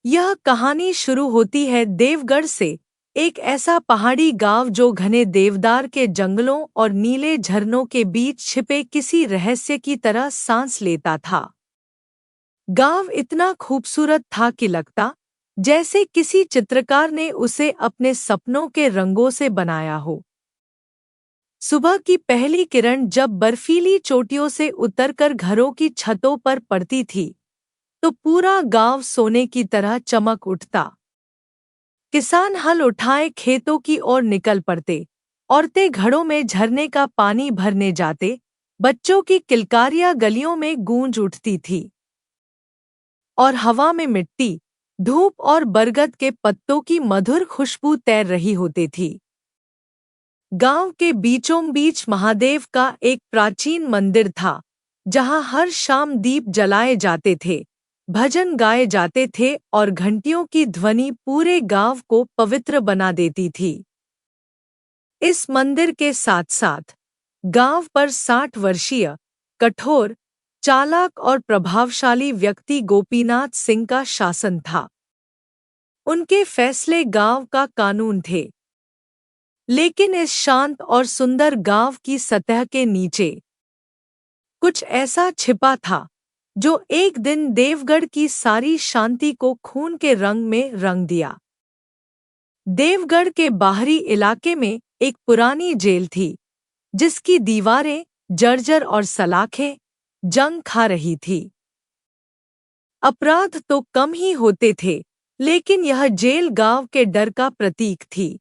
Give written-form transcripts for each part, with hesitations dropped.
यह कहानी शुरू होती है देवगढ़ से, एक ऐसा पहाड़ी गांव जो घने देवदार के जंगलों और नीले झरनों के बीच छिपे किसी रहस्य की तरह सांस लेता था। गांव इतना खूबसूरत था कि लगता जैसे किसी चित्रकार ने उसे अपने सपनों के रंगों से बनाया हो। सुबह की पहली किरण जब बर्फीली चोटियों से उतरकर घरों की छतों पर पड़ती थी, तो पूरा गांव सोने की तरह चमक उठता। किसान हल उठाए खेतों की ओर निकल पड़ते, औरतें घड़ों में झरने का पानी भरने जाते, बच्चों की किलकारियां गलियों में गूंज उठती थी और हवा में मिट्टी, धूप और बरगद के पत्तों की मधुर खुशबू तैर रही होती थी। गांव के बीचों बीच महादेव का एक प्राचीन मंदिर था, जहां हर शाम दीप जलाए जाते थे, भजन गाए जाते थे और घंटियों की ध्वनि पूरे गांव को पवित्र बना देती थी। इस मंदिर के साथ-साथ गांव पर 60 वर्षीय, कठोर, चालाक और प्रभावशाली व्यक्ति गोपीनाथ सिंह का शासन था। उनके फैसले गांव का कानून थे। लेकिन इस शांत और सुंदर गांव की सतह के नीचे कुछ ऐसा छिपा था, जो एक दिन देवगढ़ की सारी शांति को खून के रंग में रंग दिया। देवगढ़ के बाहरी इलाके में एक पुरानी जेल थी, जिसकी दीवारें जर्जर और सलाखें जंग खा रही थी। अपराध तो कम ही होते थे, लेकिन यह जेल गांव के डर का प्रतीक थी।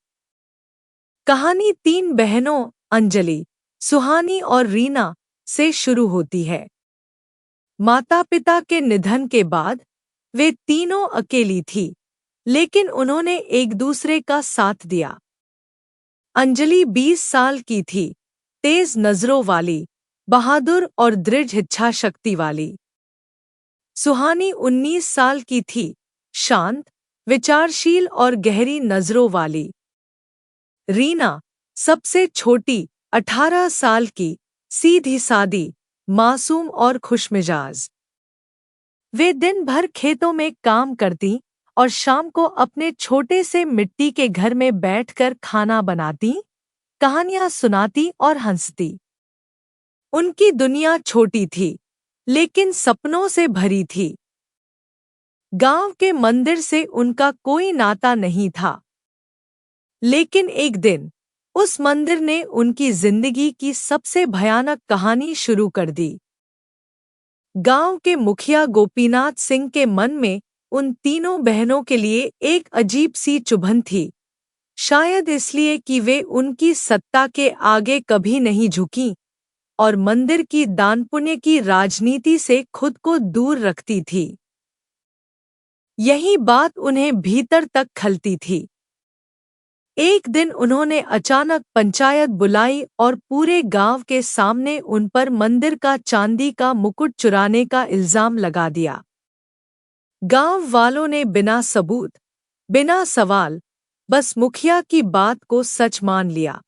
कहानी 3 बहनों अंजलि, सुहानी और रीना से शुरू होती है। माता-पिता के निधन के बाद वे तीनों अकेली थीं, लेकिन उन्होंने एक दूसरे का साथ दिया। अंजलि 20 साल की थी, तेज नजरों वाली, बहादुर और दृढ़ इच्छा शक्ति वाली। सुहानी 19 साल की थी, शांत, विचारशील और गहरी नजरों वाली। रीना, सबसे छोटी, 18 साल की, सीधी-सादी, मासूम और खुशमिजाज। वे दिन भर खेतों में काम करती और शाम को अपने छोटे से मिट्टी के घर में बैठकर खाना बनाती, कहानियां सुनाती और हंसती। उनकी दुनिया छोटी थी, लेकिन सपनों से भरी थी। गांव के मंदिर से उनका कोई नाता नहीं था, लेकिन एक दिन उस मंदिर ने उनकी जिंदगी की सबसे भयानक कहानी शुरू कर दी। गांव के मुखिया गोपीनाथ सिंह के मन में उन तीनों बहनों के लिए एक अजीब सी चुभन थी, शायद इसलिए कि वे उनकी सत्ता के आगे कभी नहीं झुकीं और मंदिर की दान पुण्य की राजनीति से खुद को दूर रखती थी। यही बात उन्हें भीतर तक खलती थी। एक दिन उन्होंने अचानक पंचायत बुलाई और पूरे गांव के सामने उन पर मंदिर का चांदी का मुकुट चुराने का इल्जाम लगा दिया। गांव वालों ने बिना सबूत, बिना सवाल, बस मुखिया की बात को सच मान लिया।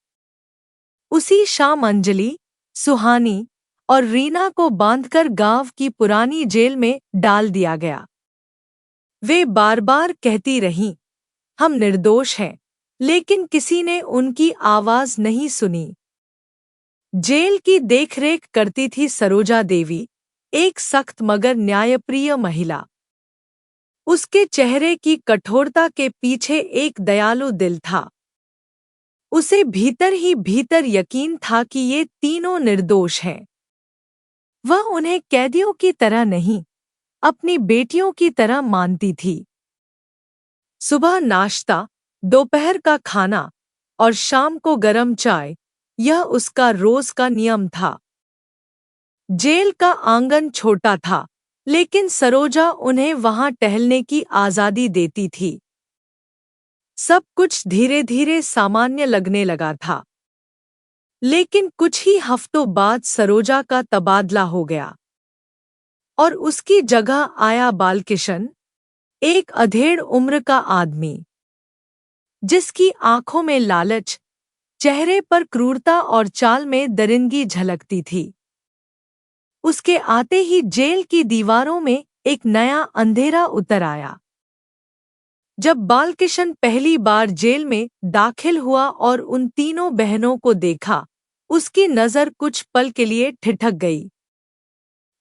उसी शाम अंजलि, सुहानी और रीना को बांधकर गांव की पुरानी जेल में डाल दिया गया। वे बार-बार कहती रहीं, हम निर्दोष हैं, लेकिन किसी ने उनकी आवाज नहीं सुनी। जेल की देखरेख करती थी सरोजा देवी, एक सख्त मगर न्यायप्रिय महिला। उसके चेहरे की कठोरता के पीछे एक दयालु दिल था। उसे भीतर ही भीतर यकीन था कि ये तीनों निर्दोष हैं। वह उन्हें कैदियों की तरह नहीं, अपनी बेटियों की तरह मानती थी। सुबह नाश्ता, दोपहर का खाना और शाम को गरम चाय, यह उसका रोज का नियम था। जेल का आंगन छोटा था, लेकिन सरोजा उन्हें वहां टहलने की आजादी देती थी। सब कुछ धीरे-धीरे सामान्य लगने लगा था। लेकिन कुछ ही हफ्तों बाद सरोजा का तबादला हो गया और उसकी जगह आया बालकिशन, एक अधेड़ उम्र का आदमी, जिसकी आंखों में लालच, चेहरे पर क्रूरता और चाल में दरिंदगी झलकती थी। उसके आते ही जेल की दीवारों में एक नया अंधेरा उतर आया। जब बालकिशन पहली बार जेल में दाखिल हुआ और उन तीनों बहनों को देखा, उसकी नज़र कुछ पल के लिए ठिठक गई।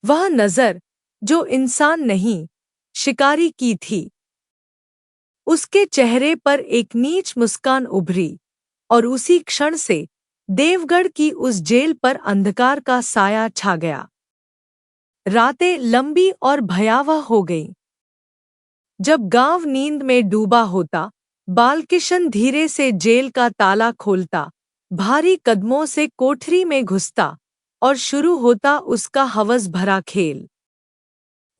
वह नज़र, जो इंसान नहीं, शिकारी की थी। उसके चेहरे पर एक नीच मुस्कान उभरी, और उसी क्षण से देवगढ़ की उस जेल पर अंधकार का साया छा गया। रातें लंबी और भयावह हो गईं। जब गांव नींद में डूबा होता, बालकिशन धीरे से जेल का ताला खोलता, भारी कदमों से कोठरी में घुसता, और शुरू होता उसका हवस भरा खेल।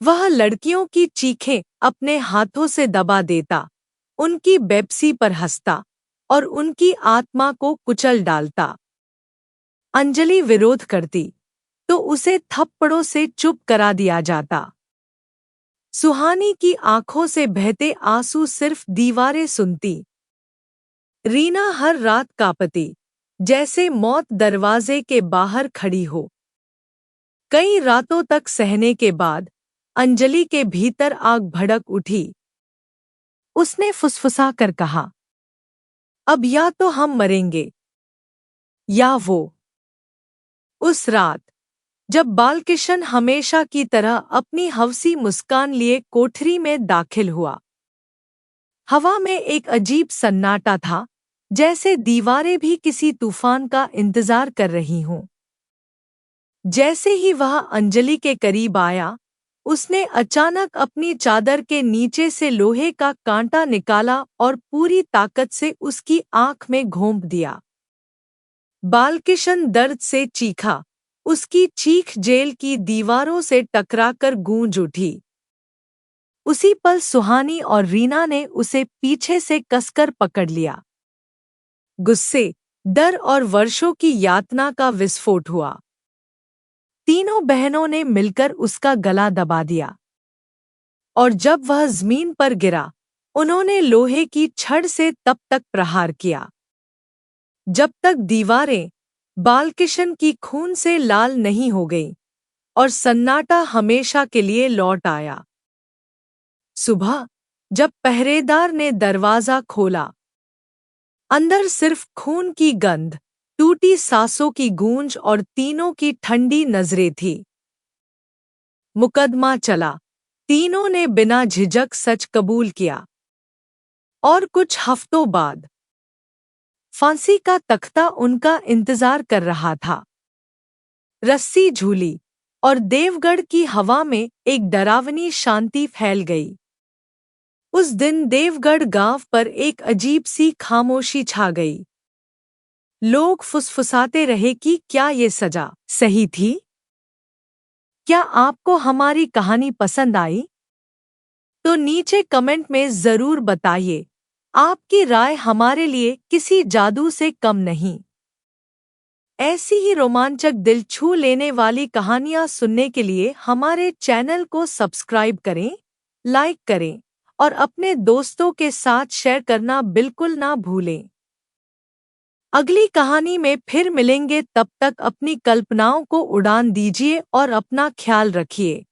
वह लड़कियों की चीखें अपने हाथों से दबा देता, उनकी बेपसी पर हंसता, और उनकी आत्मा को कुचल डालता। अंजलि विरोध करती तो उसे थप्पड़ों से चुप करा दिया जाता। सुहानी की आंखों से बहते आंसू सिर्फ दीवारें सुनती। रीना हर रात कांपती, जैसे मौत दरवाजे के बाहर खड़ी हो। कई रातों तक सहने के बाद अंजलि के भीतर आग भड़क उठी। उसने फुसफुसा कर कहा, अब या तो हम मरेंगे, या वो। उस रात, जब बालकिशन हमेशा की तरह अपनी हवसी मुस्कान लिए कोठरी में दाखिल हुआ, हवा में एक अजीब सन्नाटा था, जैसे दीवारें भी किसी तूफान का इंतजार कर रही हों। जैसे ही वह अंजलि के करीब आया, उसने अचानक अपनी चादर के नीचे से लोहे का कांटा निकाला और पूरी ताकत से उसकी आंख में घोंप दिया। बालकिशन दर्द से चीखा, उसकी चीख जेल की दीवारों से टकराकर गूंज उठी। उसी पल सुहानी और रीना ने उसे पीछे से कसकर पकड़ लिया। गुस्से, डर और वर्षों की यातना का विस्फोट हुआ। तीनों बहनों ने मिलकर उसका गला दबा दिया, और जब वह जमीन पर गिरा, उन्होंने लोहे की छड़ से तब तक प्रहार किया, जब तक दीवारें बालकिशन की खून से लाल नहीं हो गईं और सन्नाटा हमेशा के लिए लौट आया। सुबह, जब पहरेदार ने दरवाजा खोला, अंदर सिर्फ खून की गंध, टूटी सांसों की गूंज और तीनों की ठंडी नजरें थी। मुकदमा चला। तीनों ने बिना झिझक सच कबूल किया। और कुछ हफ्तों बाद फांसी का तख्ता उनका इंतजार कर रहा था। रस्सी झूली, और देवगढ़ की हवा में एक डरावनी शांति फैल गई। उस दिन देवगढ़ गांव पर एक अजीब सी खामोशी छा गई। लोग फुसफुसाते रहे कि क्या ये सजा सही थी? क्या आपको हमारी कहानी पसंद आई? तो नीचे कमेंट में ज़रूर बताइए। आपकी राय हमारे लिए किसी जादू से कम नहीं। ऐसी ही रोमांचक, दिल छू लेने वाली कहानियाँ सुनने के लिए हमारे चैनल को सब्सक्राइब करें, लाइक करें और अपने दोस्तों के साथ शेयर करना बिल्कुल ना भूलें। अगली कहानी में फिर मिलेंगे, तब तक अपनी कल्पनाओं को उड़ान दीजिए और अपना ख्याल रखिए।